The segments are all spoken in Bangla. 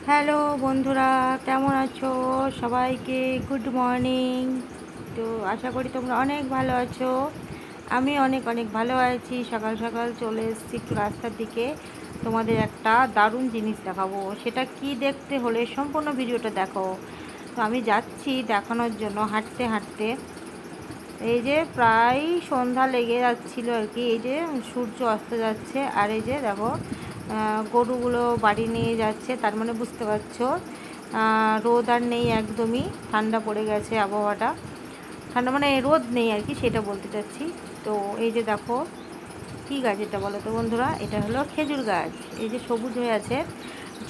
হ্যালো বন্ধুরা, কেমন আছো? সবাইকে গুড মর্নিং। তো আশা করি তোমরা অনেক ভালো আছো। আমি অনেক অনেক ভালো আছি। সকাল সকাল চলে এসেছি একটু রাস্তার দিকে। তোমাদের একটা দারুণ জিনিস দেখাবো। সেটা কি দেখতে হলে সম্পূর্ণ ভিডিওটা দেখো। তো আমি যাচ্ছি দেখানোর জন্য হাঁটতে হাঁটতে। এই যে প্রায় সন্ধ্যা লেগে যাচ্ছিলো আর কি। এই যে সূর্য অস্ত যাচ্ছে, আর এই যে দেখো গরুগুলো বাড়ি নিয়ে যাচ্ছে। তার মানে বুঝতে পারছো রোদ আর নেই একদমই, ঠান্ডা পড়ে গেছে আবহাওয়াটা। ঠান্ডা মানে রোদ নেই আর কি, সেটা বলতে চাচ্ছি। তো এই যে দেখো কী গাছ এটা বলো তো বন্ধুরা, এটা হলো খেজুর গাছ। এই যে সবুজ হয়ে আছে,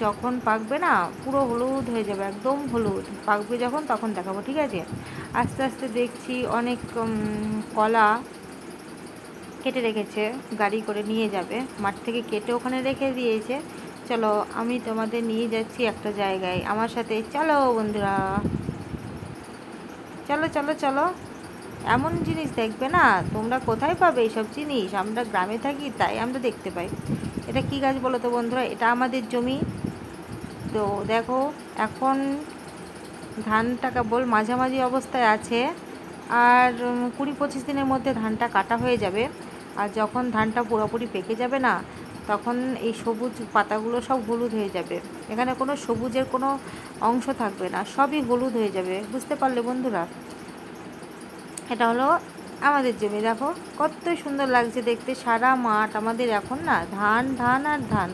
যখন পাকবে না পুরো হলুদ হয়ে যাবে, একদম হলুদ পাকবে যখন, তখন দেখাবো, ঠিক আছে? আস্তে আস্তে দেখছি অনেক কলা কেটে রেখেছে, গাড়ি করে নিয়ে যাবে, মাঠ থেকে কেটে ওখানে রেখে দিয়েছে। চলো আমি তোমাদের নিয়ে যাচ্ছি একটা জায়গায়, আমার সাথে চলো বন্ধুরা, চলো চলো চলো। এমন জিনিস দেখবে না, তোমরা কোথায় পাবে এইসব জিনিস? আমরা গ্রামে থাকি তাই আমরা দেখতে পাই। এটা কি গাছ বলো তো বন্ধুরা? এটা আমাদের জমি। তো দেখো এখন ধানটা কেবল মাঝামাঝি অবস্থায় আছে, আর 20-25 দিনের মধ্যে ধানটা কাটা হয়ে যাবে। আর যখন ধানটা পুরোপুরি পেকে যাবে না, তখন এই সবুজ পাতাগুলো সব হলুদ হয়ে যাবে। এখানে কোনো সবুজের কোনো অংশ থাকবে না, সবই হলুদ হয়ে যাবে। বুঝতে পারলে বন্ধুরা? এটা হলো আমাদের জমি। দেখো কত সুন্দর লাগছে দেখতে, সারা মাঠ আমাদের এখন না ধান ধান আর ধান,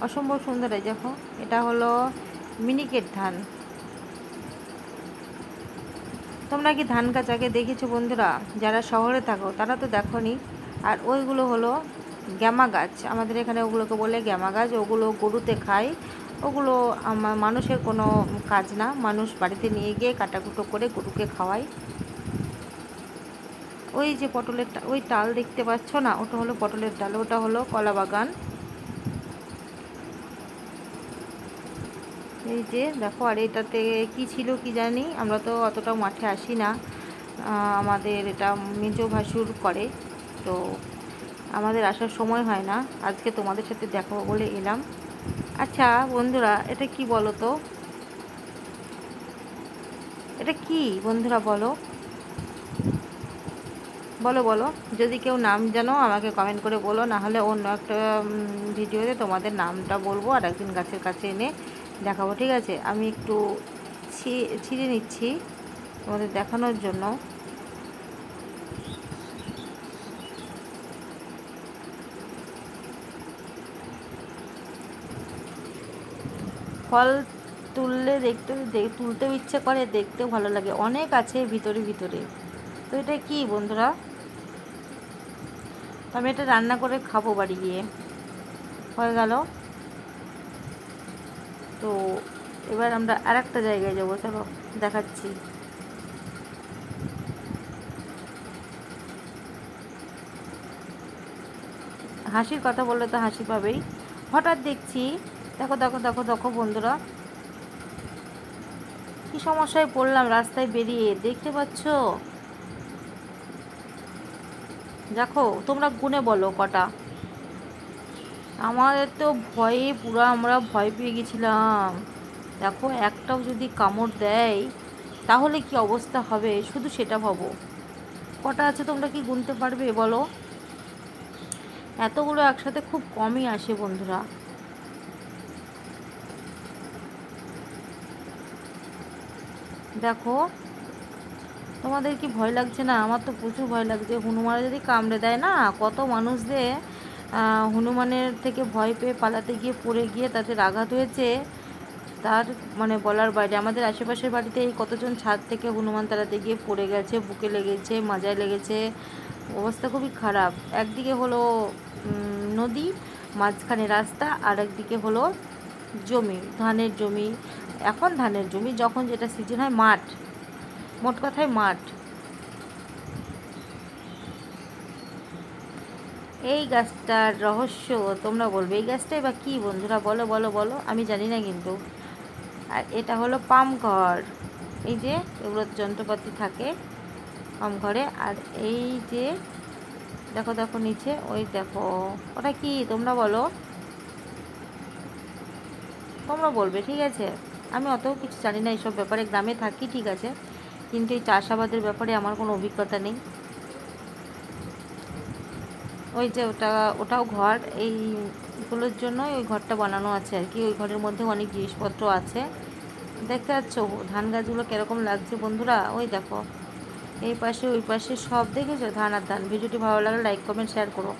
অসম্ভব সুন্দর। এই দেখো এটা হলো মিনিকেট ধান। তোমরা কি ধান গাছ আগে দেখেছো বন্ধুরা? যারা শহরে থাকো তারা তো দেখোনি। আর ওইগুলো হলো গ্যামা গাছ, আমাদের এখানে ওগুলোকে বলে গ্যামা গাছ। ওগুলো গরুতে খায়। ওগুলো মানুষের কোনো কাজ না, মানুষ বাড়িতে নিয়ে গিয়ে কাটাকুটো করে গরুকে খাওয়ায়। ওই যে পটলের ওই ডাল দেখতে পাচ্ছ না, ওটা হলো পটলের ডাল, ওটা হলো কলা বাগান। এই যে দেখো, আর এটাতে কি ছিল কি জানি, আমরা তো অতটা মাঠে আসি না। আমাদের এটা মেজ ভাসুর করে, তো আমাদের আসার সময় হয় না। আজকে তোমাদের সাথে দেখাবো বলে এলাম। আচ্ছা বন্ধুরা, এটা কি বলো তো? এটা কি বন্ধুরা বলো, বলো বলো। যদি কেউ নাম জানো আমাকে কমেন্ট করে বলো, না হলে অন্য একটা ভিডিওতে তোমাদের নামটা বলবো, আর একদিন গাছের কাছে এনে দেখাবো, ঠিক আছে? আমি একটু ছিঁড়ে নিচ্ছি তোমাদের দেখানোর জন্য। ফল তুললে তুলতেও ইচ্ছে করে, দেখতেও ভালো লাগে, অনেক আছে ভিতরে ভিতরে। তো এটা কি বন্ধুরা? তো আমি এটা রান্না করে খাবো বাড়ি গিয়ে। হয়ে গেল। তো এবার আমরা আর একটা জায়গায় যাবো, চলো দেখাচ্ছি। হাসির কথা বললে তো হাসি পাবেই। হঠাৎ দেখছি, দেখো দেখো দেখো দেখো বন্ধুরা, কি সমস্যায় পড়লাম রাস্তায় বেরিয়ে, দেখতে পাচ্ছ? দেখো তোমরা গুনে বলো কটা। আমাদের তো ভয়ে পুরো আমরা ভয় পেয়ে গেছিলাম। দেখো একটাও যদি কামড় দেয় তাহলে কি অবস্থা হবে, শুধু সেটা ভাবো। কটা আছে তোমরা কি গুনতে পারবে বলো? এতগুলো একসাথে খুব কমই আসে বন্ধুরা। দেখো তোমাদের কি ভয় লাগছে না? আমার তো প্রচুর ভয় লাগছে। হনুমানে যদি কামড়ে দেয় না, কত মানুষদের হনুমানের থেকে ভয় পেয়ে পালাতে গিয়ে পড়ে গিয়ে তাদের আঘাত হয়েছে, তার মানে বলার বাইরে। আমাদের আশেপাশের বাড়িতে এই কতজন ছাদ থেকে হনুমান তাড়াতে গিয়ে পড়ে গেছে, বুকে লেগেছে, মাজায় লেগেছে, অবস্থা খুবই খারাপ। একদিকে হলো নদী, মাঝখানে রাস্তা, আর একদিকে হলো জমি, ধানের জমি। এখন ধানের জমি, যখন যেটা সিজন হয় মাঠ, মোট কথায় মাঠ। এই গাছটার রহস্য তোমরা বলবে, এই গাছটাই বা কী বন্ধুরা? বলো বলো বলো, আমি জানি না কিন্তু। আর এটা হলো পাম ঘর। এই যে এগুলো যন্ত্রপাতি থাকে পাম ঘরে। আর এই যে দেখো দেখো নিচে, ওই দেখো ওটা কি তোমরা বলো? তোমরা বলবে, ঠিক আছে? আমি অত কিছু জানি না এইসব ব্যাপারে, গ্রামে থাকি ঠিক আছে, কিন্তু এই চাষাবাদের ব্যাপারে আমার কোনো অভিজ্ঞতা নেই। ওই যে ওটাও ঘর, এইগুলোর জন্য ওই ঘরটা বানানো আছে আর কি। ওই ঘরের মধ্যে অনেক জিনিসপত্র আছে। দেখতে পাচ্ছ ধান গাছগুলো কীরকম লাগছে বন্ধুরা? ওই দেখো, এই পাশে ওই পাশে সব দেখেছো ধান আর ধান। ভিডিওটি ভালো লাগলে লাইক কমেন্ট শেয়ার করো।